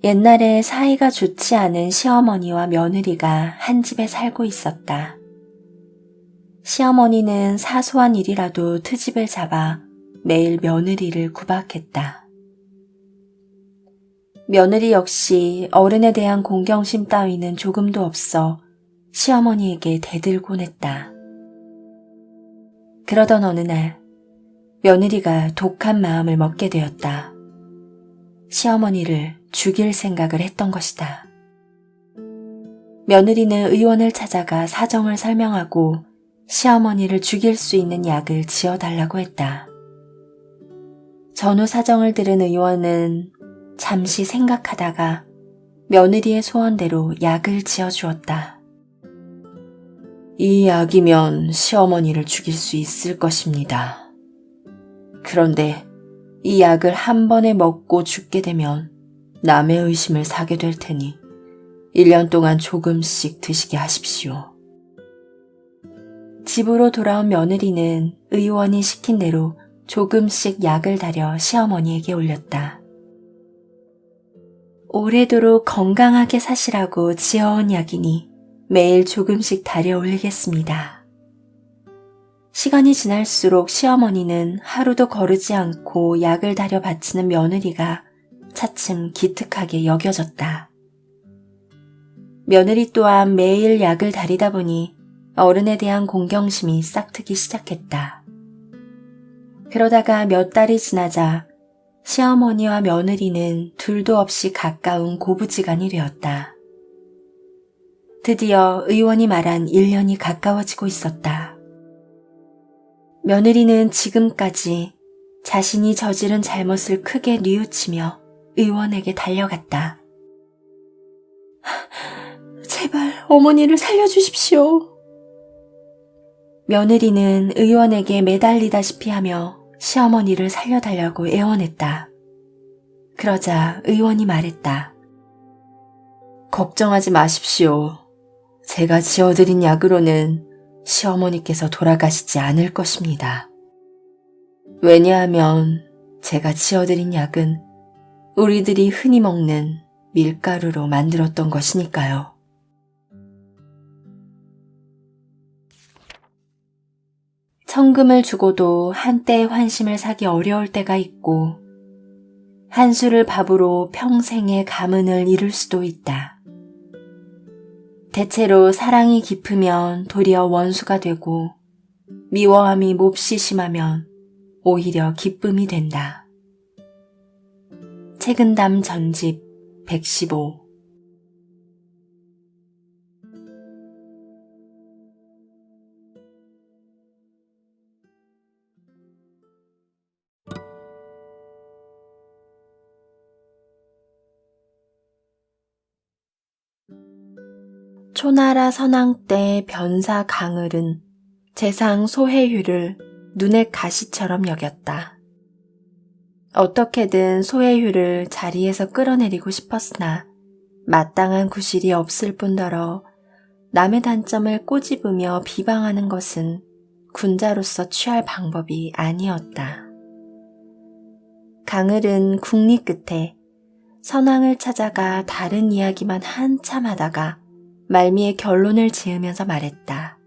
옛날에 사이가 좋지 않은 시어머니와 며느리가 한 집에 살고 있었다. 시어머니는 사소한 일이라도 트집을 잡아 매일 며느리를 구박했다. 며느리 역시 어른에 대한 공경심 따위는 조금도 없어 시어머니에게 대들곤 했다. 그러던 어느 날 며느리가 독한 마음을 먹게 되었다. 시어머니를 죽일 생각을 했던 것이다. 며느리는 의원을 찾아가 사정을 설명하고 시어머니를 죽일 수 있는 약을 지어달라고 했다. 전후 사정을 들은 의원은 잠시 생각하다가 며느리의 소원대로 약을 지어주었다. 이 약이면 시어머니를 죽일 수 있을 것입니다. 그런데 이 약을 한 번에 먹고 죽게 되면 남의 의심을 사게 될 테니 1년 동안 조금씩 드시게 하십시오. 집으로 돌아온 며느리는 의원이 시킨 대로 조금씩 약을 달여 시어머니에게 올렸다. 오래도록 건강하게 사시라고 지어온 약이니 매일 조금씩 달여 올리겠습니다. 시간이 지날수록 시어머니는 하루도 거르지 않고 약을 달여 바치는 며느리가 차츰 기특하게 여겨졌다. 며느리 또한 매일 약을 달이다 보니 어른에 대한 공경심이 싹트기 시작했다. 그러다가 몇 달이 지나자 시어머니와 며느리는 둘도 없이 가까운 고부지간이 되었다. 드디어 의원이 말한 1년이 가까워지고 있었다. 며느리는 지금까지 자신이 저지른 잘못을 크게 뉘우치며 의원에게 달려갔다. 제발 어머니를 살려주십시오. 며느리는 의원에게 매달리다시피 하며 시어머니를 살려달라고 애원했다. 그러자 의원이 말했다. 걱정하지 마십시오. 제가 지어드린 약으로는 시어머니께서 돌아가시지 않을 것입니다. 왜냐하면 제가 지어드린 약은 우리들이 흔히 먹는 밀가루로 만들었던 것이니까요. 천금을 주고도 한때의 환심을 사기 어려울 때가 있고 한 술을 밥으로 평생의 가문을 이룰 수도 있다. 대체로 사랑이 깊으면 도리어 원수가 되고 미워함이 몹시 심하면 오히려 기쁨이 된다. 책은담 전집 115. 초나라 선왕 때 변사 강을은 재상 소해휴를 눈의 가시처럼 여겼다. 어떻게든 소해휴를 자리에서 끌어내리고 싶었으나 마땅한 구실이 없을 뿐더러 남의 단점을 꼬집으며 비방하는 것은 군자로서 취할 방법이 아니었다. 강을은 국리 끝에 선왕을 찾아가 다른 이야기만 한참 하다가 말미에 결론을 지으면서 말했다.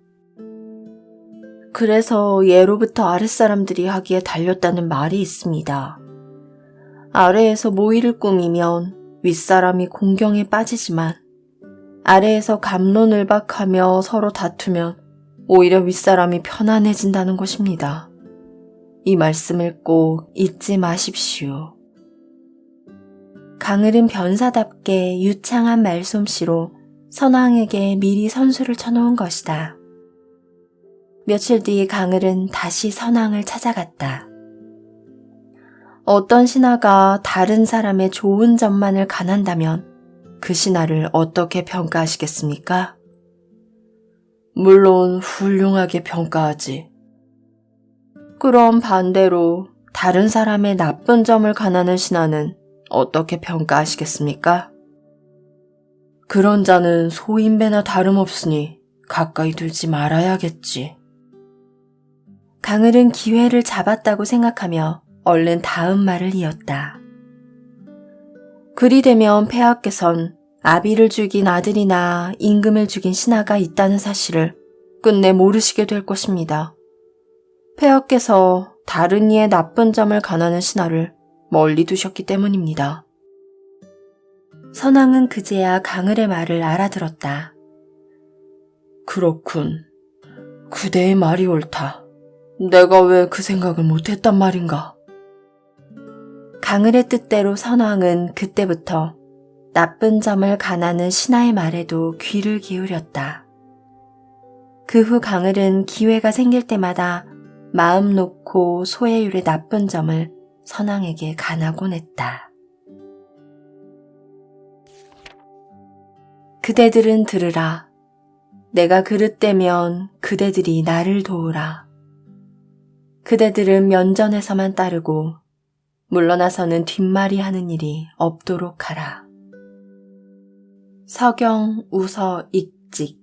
그래서 예로부터 아랫사람들이 하기에 달렸다는 말이 있습니다. 아래에서 모의를 꾸미면 윗사람이 공경에 빠지지만 아래에서 갑론을박하며 서로 다투면 오히려 윗사람이 편안해진다는 것입니다. 이 말씀을 꼭 잊지 마십시오. 강을은 변사답게 유창한 말솜씨로 선왕에게 미리 선수를 쳐놓은 것이다. 며칠 뒤 강을은 다시 선왕을 찾아갔다. 어떤 신하가 다른 사람의 좋은 점만을 간한다면 그 신하를 어떻게 평가하시겠습니까? 물론 훌륭하게 평가하지. 그럼 반대로 다른 사람의 나쁜 점을 간하는 신하는 어떻게 평가하시겠습니까? 그런 자는 소인배나 다름없으니 가까이 두지 말아야겠지. 강을은 기회를 잡았다고 생각하며 얼른 다음 말을 이었다. 그리 되면 폐하께선 아비를 죽인 아들이나 임금을 죽인 신하가 있다는 사실을 끝내 모르시게 될 것입니다. 폐하께서 다른 이의 나쁜 점을 가하는 신하를 멀리 두셨기 때문입니다. 선왕은 그제야 강을의 말을 알아들었다. 그렇군. 그대의 말이 옳다. 내가 왜 그 생각을 못했단 말인가? 강을의 뜻대로 선왕은 그때부터 나쁜 점을 가하는 신하의 말에도 귀를 기울였다. 그 후 강을은 기회가 생길 때마다 마음 놓고 소해율의 나쁜 점을 선왕에게 간하곤 했다. 그대들은 들으라. 내가 그릇되면 그대들이 나를 도우라. 그대들은 면전에서만 따르고 물러나서는 뒷말이 하는 일이 없도록 하라. 서경 우서 익직.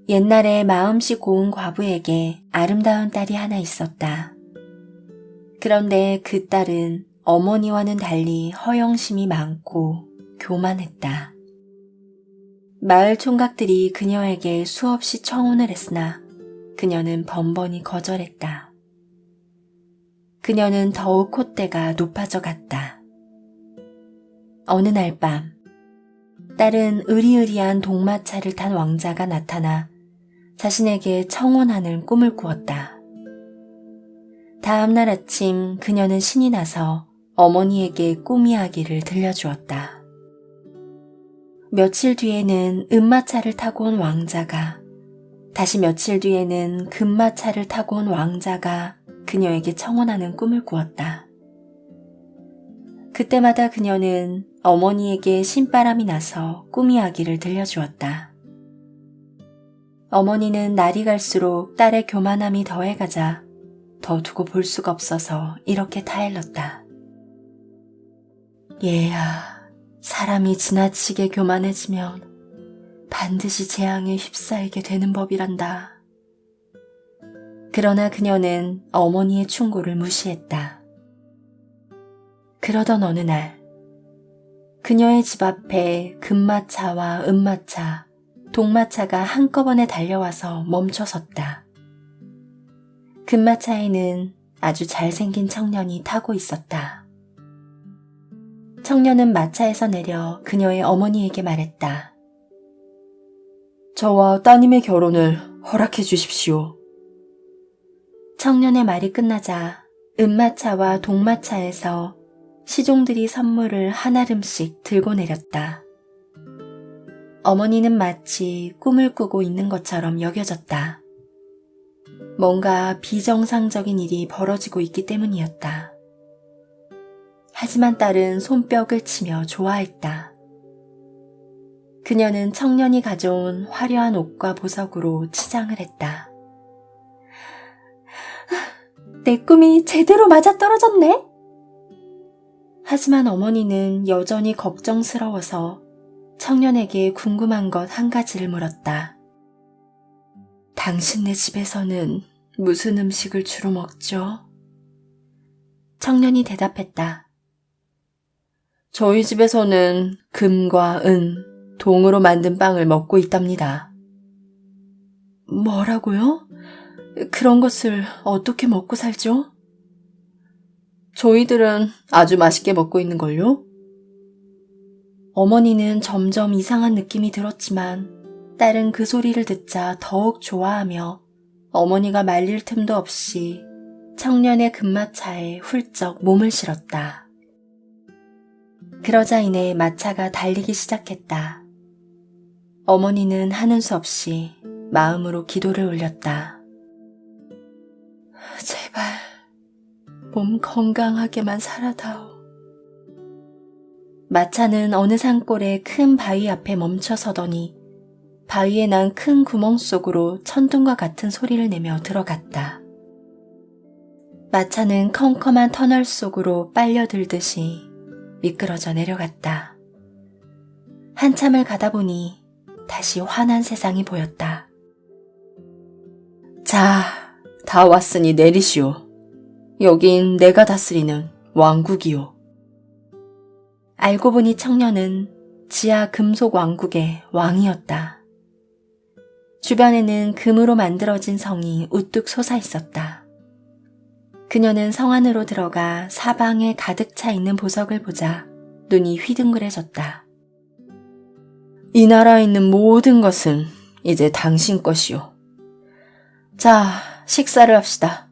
옛날에 마음씨 고운 과부에게 아름다운 딸이 하나 있었다. 그런데 그 딸은 어머니와는 달리 허영심이 많고 교만했다. 마을 총각들이 그녀에게 수없이 청혼을 했으나 그녀는 번번이 거절했다. 그녀는 더욱 콧대가 높아져 갔다. 어느 날 밤, 딸은 으리으리한 동마차를 탄 왕자가 나타나 자신에게 청혼하는 꿈을 꾸었다. 다음 날 아침 그녀는 신이 나서 어머니에게 꿈 이야기를 들려주었다. 며칠 뒤에는 은마차를 타고 온 왕자가, 다시 며칠 뒤에는 금마차를 타고 온 왕자가 그녀에게 청혼하는 꿈을 꾸었다. 그때마다 그녀는 어머니에게 신바람이 나서 꿈 이야기를 들려주었다. 어머니는 날이 갈수록 딸의 교만함이 더해가자 더 두고 볼 수가 없어서 이렇게 타일렀다. 얘야, 사람이 지나치게 교만해지면 반드시 재앙에 휩싸이게 되는 법이란다. 그러나 그녀는 어머니의 충고를 무시했다. 그러던 어느 날, 그녀의 집 앞에 금마차와 은마차, 동마차가 한꺼번에 달려와서 멈춰섰다. 금마차에는 아주 잘생긴 청년이 타고 있었다. 청년은 마차에서 내려 그녀의 어머니에게 말했다. 저와 따님의 결혼을 허락해 주십시오. 청년의 말이 끝나자 은마차와 동마차에서 시종들이 선물을 한 알음씩 들고 내렸다. 어머니는 마치 꿈을 꾸고 있는 것처럼 여겨졌다. 뭔가 비정상적인 일이 벌어지고 있기 때문이었다. 하지만 딸은 손뼉을 치며 좋아했다. 그녀는 청년이 가져온 화려한 옷과 보석으로 치장을 했다. 내 꿈이 제대로 맞아떨어졌네? 하지만 어머니는 여전히 걱정스러워서 청년에게 궁금한 것 한 가지를 물었다. 당신네 집에서는 무슨 음식을 주로 먹죠? 청년이 대답했다. 저희 집에서는 금과 은, 동으로 만든 빵을 먹고 있답니다. 뭐라고요? 그런 것을 어떻게 먹고 살죠? 저희들은 아주 맛있게 먹고 있는걸요? 어머니는 점점 이상한 느낌이 들었지만 딸은 그 소리를 듣자 더욱 좋아하며 어머니가 말릴 틈도 없이 청년의 금마차에 훌쩍 몸을 실었다. 그러자 이내 마차가 달리기 시작했다. 어머니는 하는 수 없이 마음으로 기도를 올렸다. 제발 몸 건강하게만 살아다오. 마차는 어느 산골의 큰 바위 앞에 멈춰서더니 바위에 난 큰 구멍 속으로 천둥과 같은 소리를 내며 들어갔다. 마차는 컴컴한 터널 속으로 빨려들듯이 미끄러져 내려갔다. 한참을 가다 보니 다시 환한 세상이 보였다. 자, 다 왔으니 내리시오. 여긴 내가 다스리는 왕국이오. 알고 보니 청년은 지하 금속 왕국의 왕이었다. 주변에는 금으로 만들어진 성이 우뚝 솟아 있었다. 그녀는 성 안으로 들어가 사방에 가득 차 있는 보석을 보자 눈이 휘둥그레졌다. 이 나라에 있는 모든 것은 이제 당신 것이오. 자, 식사를 합시다.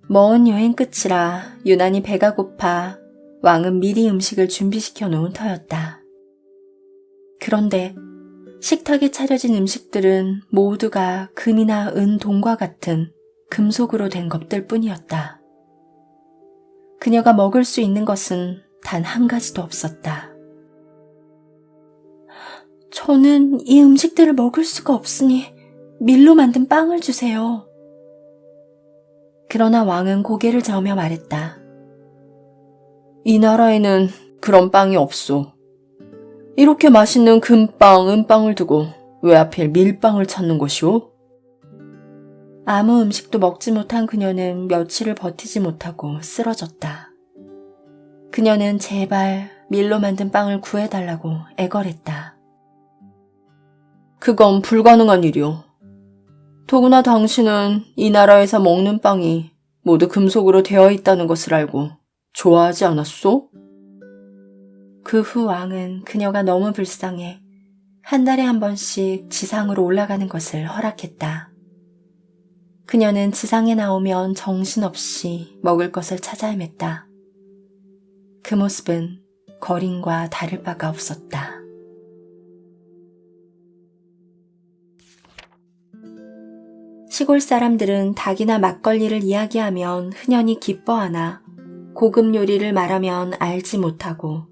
먼 여행 끝이라 유난히 배가 고파 왕은 미리 음식을 준비시켜 놓은 터였다. 그런데 식탁에 차려진 음식들은 모두가 금이나 은, 동과 같은 금속으로 된 것들 뿐이었다. 그녀가 먹을 수 있는 것은 단 한 가지도 없었다. 저는 이 음식들을 먹을 수가 없으니 밀로 만든 빵을 주세요. 그러나 왕은 고개를 저으며 말했다. 이 나라에는 그런 빵이 없소. 이렇게 맛있는 금빵, 은빵을 두고 왜 하필 밀빵을 찾는 것이오? 아무 음식도 먹지 못한 그녀는 며칠을 버티지 못하고 쓰러졌다. 그녀는 제발 밀로 만든 빵을 구해달라고 애걸했다. 그건 불가능한 일이오. 더구나 당신은 이 나라에서 먹는 빵이 모두 금속으로 되어 있다는 것을 알고 좋아하지 않았소? 그 후 왕은 그녀가 너무 불쌍해 한 달에 한 번씩 지상으로 올라가는 것을 허락했다. 그녀는 지상에 나오면 정신없이 먹을 것을 찾아 헤맸다. 그 모습은 거린과 다를 바가 없었다. 시골 사람들은 닭이나 막걸리를 이야기하면 흔연히 기뻐하나 고급 요리를 말하면 알지 못하고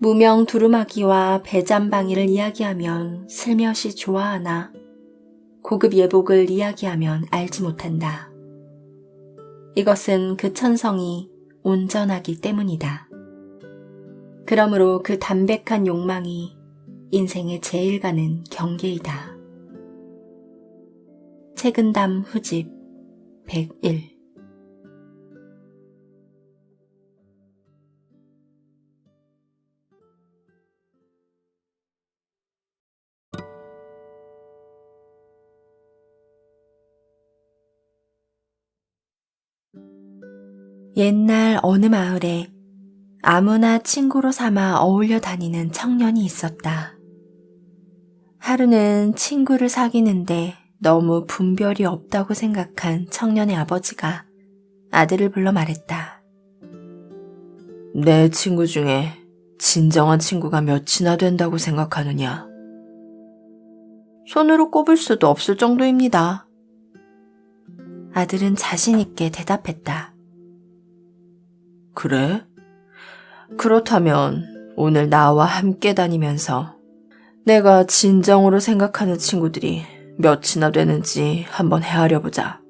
무명 두루마기와 배잠방이를 이야기하면 슬며시 좋아하나 고급 예복을 이야기하면 알지 못한다. 이것은 그 천성이 온전하기 때문이다. 그러므로 그 담백한 욕망이 인생의 제일 가는 경계이다. 책은담 후집 101 옛날 어느 마을에 아무나 친구로 삼아 어울려 다니는 청년이 있었다. 하루는 친구를 사귀는데 너무 분별이 없다고 생각한 청년의 아버지가 아들을 불러 말했다. 내 친구 중에 진정한 친구가 몇이나 된다고 생각하느냐? 손으로 꼽을 수도 없을 정도입니다. 아들은 자신 있게 대답했다. 그래? 그렇다면 오늘 나와 함께 다니면서 내가 진정으로 생각하는 친구들이 몇이나 되는지 한번 헤아려보자.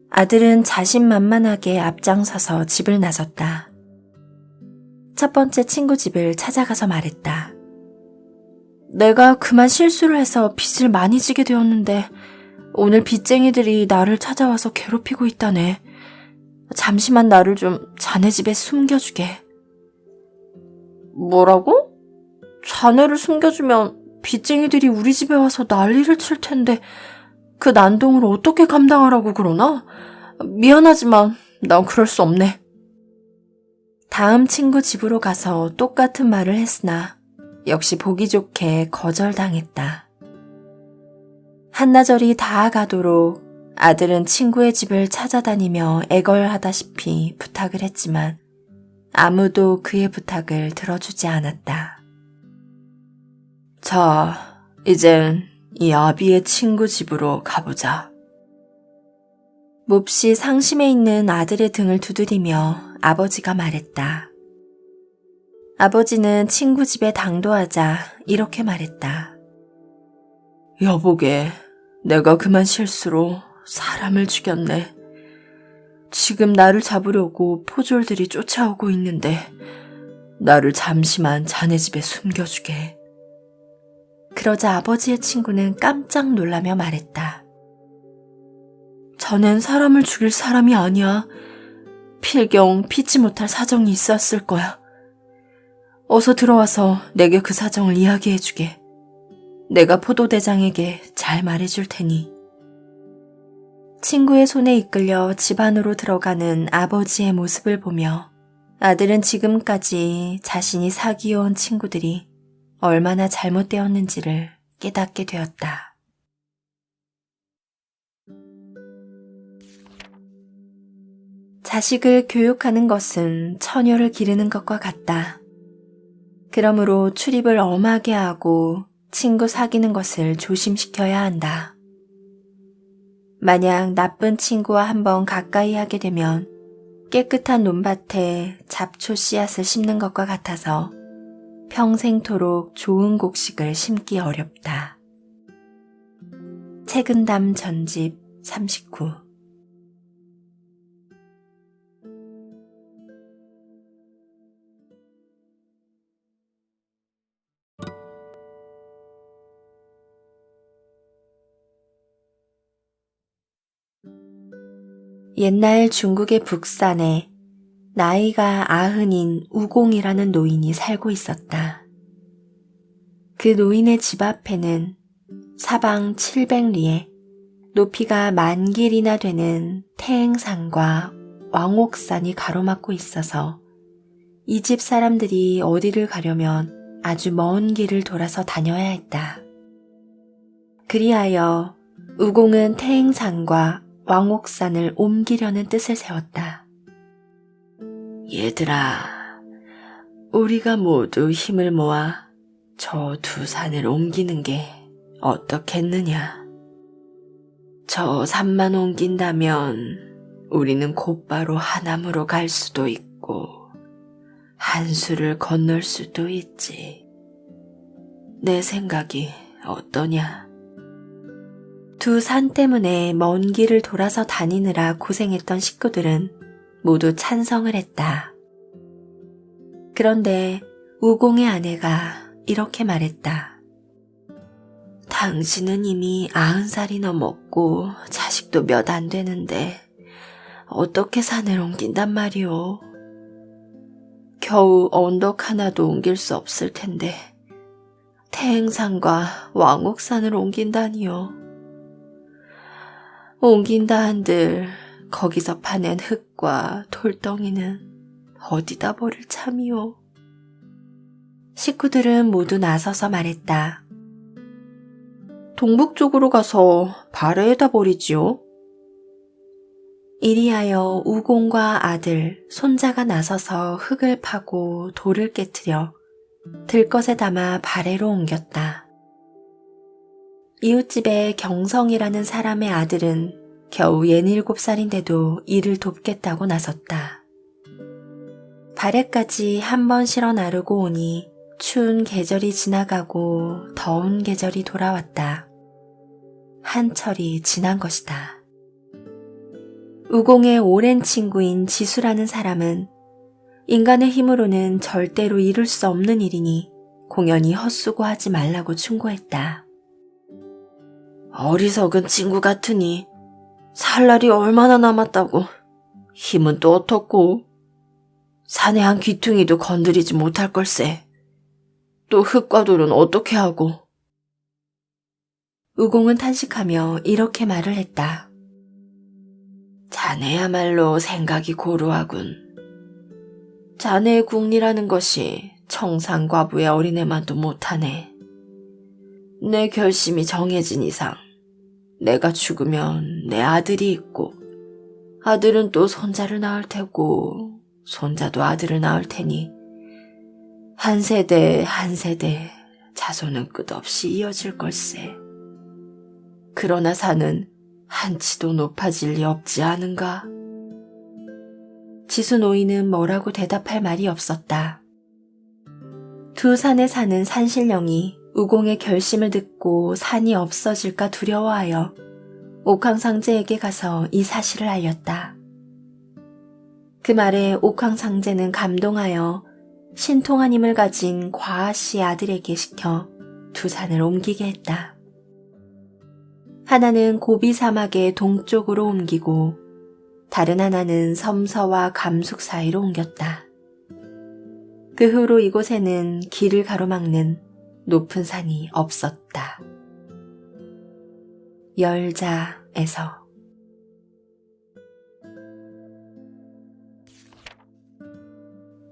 아들은 자신만만하게 앞장서서 집을 나섰다. 첫 번째 친구 집을 찾아가서 말했다. 내가 그만 실수를 해서 빚을 많이 지게 되었는데 오늘 빚쟁이들이 나를 찾아와서 괴롭히고 있다네. 잠시만 나를 좀 자네 집에 숨겨주게. 뭐라고? 자네를 숨겨주면 빚쟁이들이 우리 집에 와서 난리를 칠 텐데 그 난동을 어떻게 감당하라고 그러나? 미안하지만 난 그럴 수 없네. 다음 친구 집으로 가서 똑같은 말을 했으나 역시 보기 좋게 거절당했다. 한나절이 다 가도록 아들은 친구의 집을 찾아다니며 애걸하다시피 부탁을 했지만 아무도 그의 부탁을 들어주지 않았다. 자, 이젠 이 아비의 친구 집으로 가보자. 몹시 상심해 있는 아들의 등을 두드리며 아버지가 말했다. 아버지는 친구 집에 당도하자 이렇게 말했다. 여보게, 내가 그만 실수로 사람을 죽였네. 지금 나를 잡으려고 포졸들이 쫓아오고 있는데 나를 잠시만 자네 집에 숨겨주게. 그러자 아버지의 친구는 깜짝 놀라며 말했다. 자넨 사람을 죽일 사람이 아니야. 필경 피치 못할 사정이 있었을 거야. 어서 들어와서 내게 그 사정을 이야기해주게. 내가 포도대장에게 잘 말해줄 테니. 친구의 손에 이끌려 집 안으로 들어가는 아버지의 모습을 보며 아들은 지금까지 자신이 사귀어온 친구들이 얼마나 잘못되었는지를 깨닫게 되었다. 자식을 교육하는 것은 처녀를 기르는 것과 같다. 그러므로 출입을 엄하게 하고 친구 사귀는 것을 조심시켜야 한다. 만약 나쁜 친구와 한번 가까이 하게 되면 깨끗한 논밭에 잡초 씨앗을 심는 것과 같아서 평생토록 좋은 곡식을 심기 어렵다. 책은담 전집 39. 옛날 중국의 북산에 나이가 90인 우공이라는 노인이 살고 있었다. 그 노인의 집 앞에는 사방 700리에 높이가 10,000길이나 되는 태행산과 왕옥산이 가로막고 있어서 이 집 사람들이 어디를 가려면 아주 먼 길을 돌아서 다녀야 했다. 그리하여 우공은 태행산과 왕옥산을 옮기려는 뜻을 세웠다. 얘들아, 우리가 모두 힘을 모아 저 두 산을 옮기는 게 어떻겠느냐. 저 산만 옮긴다면 우리는 곧바로 하남으로 갈 수도 있고 한수를 건널 수도 있지. 내 생각이 어떠냐? 두 산 때문에 먼 길을 돌아서 다니느라 고생했던 식구들은 모두 찬성을 했다. 그런데 우공의 아내가 이렇게 말했다. 당신은 이미 90살이 넘었고 자식도 몇 안 되는데 어떻게 산을 옮긴단 말이오. 겨우 언덕 하나도 옮길 수 없을 텐데 태행산과 왕옥산을 옮긴다니요. 옮긴다 한들 거기서 파낸 흙과 돌덩이는 어디다 버릴 참이오. 식구들은 모두 나서서 말했다. 동북 쪽으로 가서 발에에다 버리지요. 이리하여 우공과 아들, 손자가 나서서 흙을 파고 돌을 깨트려 들것에 담아 발에로 옮겼다. 이웃집의 경성이라는 사람의 아들은 겨우 67살인데도 일을 돕겠다고 나섰다. 발에까지 한 번 실어 나르고 오니 추운 계절이 지나가고 더운 계절이 돌아왔다. 한철이 지난 것이다. 우공의 오랜 친구인 지수라는 사람은 인간의 힘으로는 절대로 이룰 수 없는 일이니 공연히 헛수고하지 말라고 충고했다. 어리석은 친구 같으니 살 날이 얼마나 남았다고. 힘은 또 어떻고. 산의 한 귀퉁이도 건드리지 못할 걸세. 또 흙과 돌은 어떻게 하고. 우공은 탄식하며 이렇게 말을 했다. 자네야말로 생각이 고루하군. 자네의 궁리라는 것이 청산과부의 어린애만도 못하네. 내 결심이 정해진 이상 내가 죽으면 내 아들이 있고 아들은 또 손자를 낳을 테고 손자도 아들을 낳을 테니 한 세대 한 세대 자손은 끝없이 이어질 걸세. 그러나 산은 한치도 높아질 리 없지 않은가? 지수 노인은 뭐라고 대답할 말이 없었다. 두 산에 사는 산신령이 우공의 결심을 듣고 산이 없어질까 두려워하여 옥황상제에게 가서 이 사실을 알렸다. 그 말에 옥황상제는 감동하여 신통한 힘을 가진 과아씨 아들에게 시켜 두 산을 옮기게 했다. 하나는 고비 사막의 동쪽으로 옮기고 다른 하나는 섬서와 감숙 사이로 옮겼다. 그 후로 이곳에는 길을 가로막는 높은 산이 없었다. 열자에서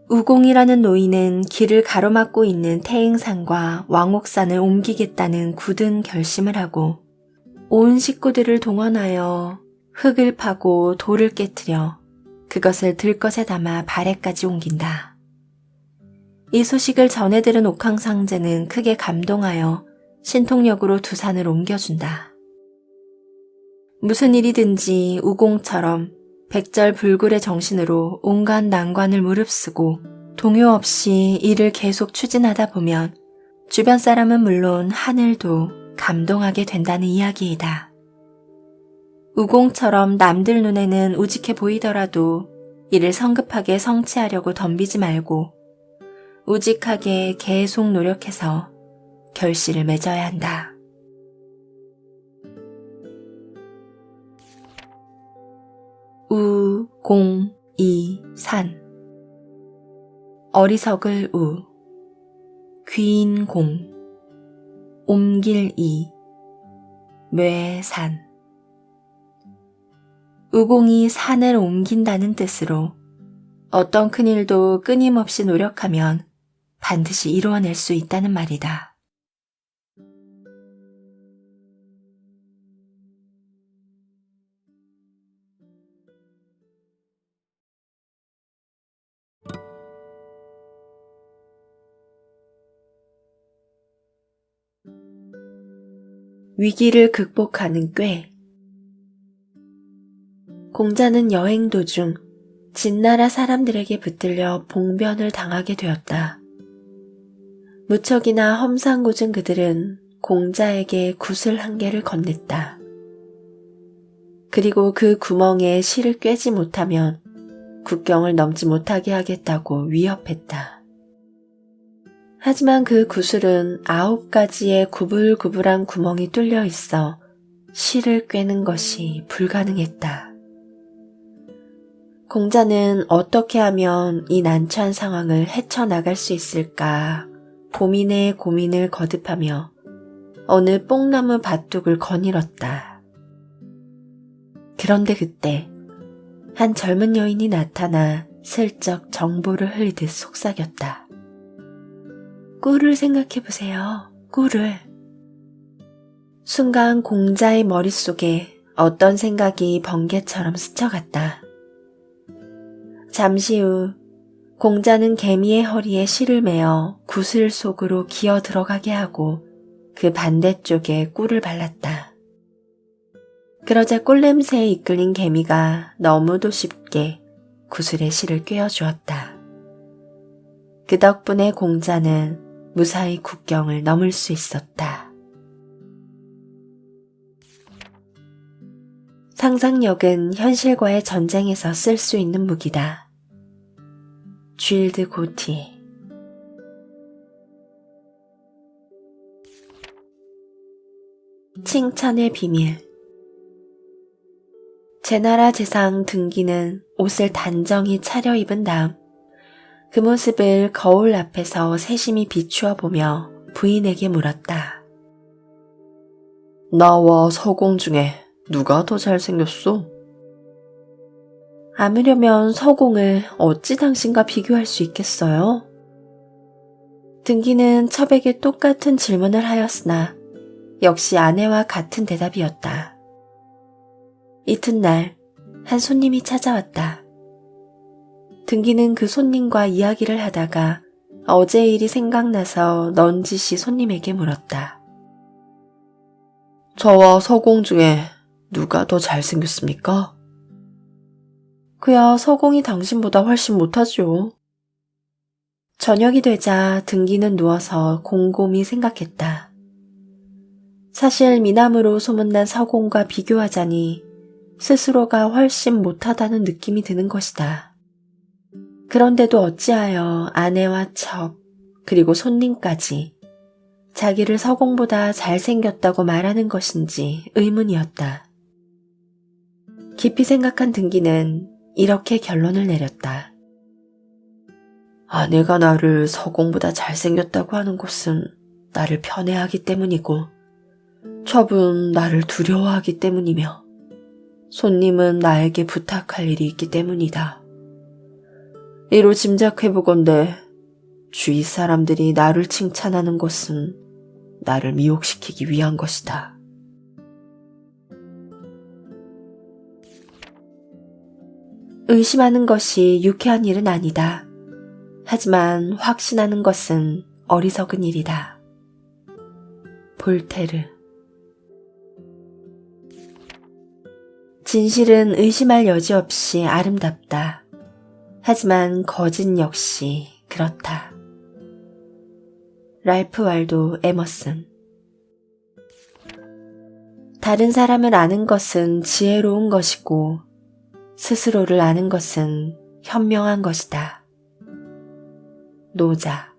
우공이라는 노인은 길을 가로막고 있는 태행산과 왕옥산을 옮기겠다는 굳은 결심을 하고 온 식구들을 동원하여 흙을 파고 돌을 깨트려 그것을 들것에 담아 발에까지 옮긴다. 이 소식을 전해 들은 옥황상제는 크게 감동하여 신통력으로 두 산을 옮겨준다. 무슨 일이든지 우공처럼 백절불굴의 정신으로 온갖 난관을 무릅쓰고 동요 없이 일을 계속 추진하다 보면 주변 사람은 물론 하늘도 감동하게 된다는 이야기이다. 우공처럼 남들 눈에는 우직해 보이더라도 이를 성급하게 성취하려고 덤비지 말고 우직하게 계속 노력해서 결실을 맺어야 한다. 우, 공, 이, 산. 어리석을 우, 귀인 공, 옮길 이, 뇌산. 우공이 산을 옮긴다는 뜻으로 어떤 큰일도 끊임없이 노력하면 반드시 이루어낼 수 있다는 말이다. 위기를 극복하는 꾀. 공자는 여행 도중 진나라 사람들에게 붙들려 봉변을 당하게 되었다. 무척이나 험상궂은 그들은 공자에게 굿을 한 개를 건넸다. 그리고 그 구멍에 실을 꿰지 못하면 국경을 넘지 못하게 하겠다고 위협했다. 하지만 그 구슬은 9가지의 구불구불한 구멍이 뚫려 있어 실을 꿰는 것이 불가능했다. 공자는 어떻게 하면 이 난처한 상황을 헤쳐나갈 수 있을까 고민에 고민을 거듭하며 어느 뽕나무 밭둑을 거닐었다. 그런데 그때 한 젊은 여인이 나타나 슬쩍 정보를 흘리듯 속삭였다. 꿀을 생각해보세요. 꿀을. 순간 공자의 머릿속에 어떤 생각이 번개처럼 스쳐갔다. 잠시 후 공자는 개미의 허리에 실을 매어 구슬 속으로 기어 들어가게 하고 그 반대쪽에 꿀을 발랐다. 그러자 꿀냄새에 이끌린 개미가 너무도 쉽게 구슬에 실을 꿰어주었다. 그 덕분에 공자는 무사히 국경을 넘을 수 있었다. 상상력은 현실과의 전쟁에서 쓸 수 있는 무기다. 쥐일드 고티. 칭찬의 비밀. 제나라 제상 등기는 옷을 단정히 차려입은 다음 그 모습을 거울 앞에서 세심히 비추어 보며 부인에게 물었다. 나와 서공 중에 누가 더 잘생겼소? 아무려면 서공을 어찌 당신과 비교할 수 있겠어요? 등기는 첩에게 똑같은 질문을 하였으나 역시 아내와 같은 대답이었다. 이튿날 한 손님이 찾아왔다. 등기는 그 손님과 이야기를 하다가 어제 일이 생각나서 넌지시 손님에게 물었다. 저와 서공 중에 누가 더 잘생겼습니까? 그야 서공이 당신보다 훨씬 못하죠. 저녁이 되자 등기는 누워서 곰곰이 생각했다. 사실 미남으로 소문난 서공과 비교하자니 스스로가 훨씬 못하다는 느낌이 드는 것이다. 그런데도 어찌하여 아내와 첩, 그리고 손님까지 자기를 서공보다 잘생겼다고 말하는 것인지 의문이었다. 깊이 생각한 등기는 이렇게 결론을 내렸다. 아내가 나를 서공보다 잘생겼다고 하는 것은 나를 편애하기 때문이고, 첩은 나를 두려워하기 때문이며, 손님은 나에게 부탁할 일이 있기 때문이다. 이로 짐작해보건대 주위 사람들이 나를 칭찬하는 것은 나를 미혹시키기 위한 것이다. 의심하는 것이 유쾌한 일은 아니다. 하지만 확신하는 것은 어리석은 일이다. 볼테르. 진실은 의심할 여지 없이 아름답다. 하지만 거짓 역시 그렇다. 랄프 waldo 에머슨. 다른 사람을 아는 것은 지혜로운 것이고 스스로를 아는 것은 현명한 것이다. 노자.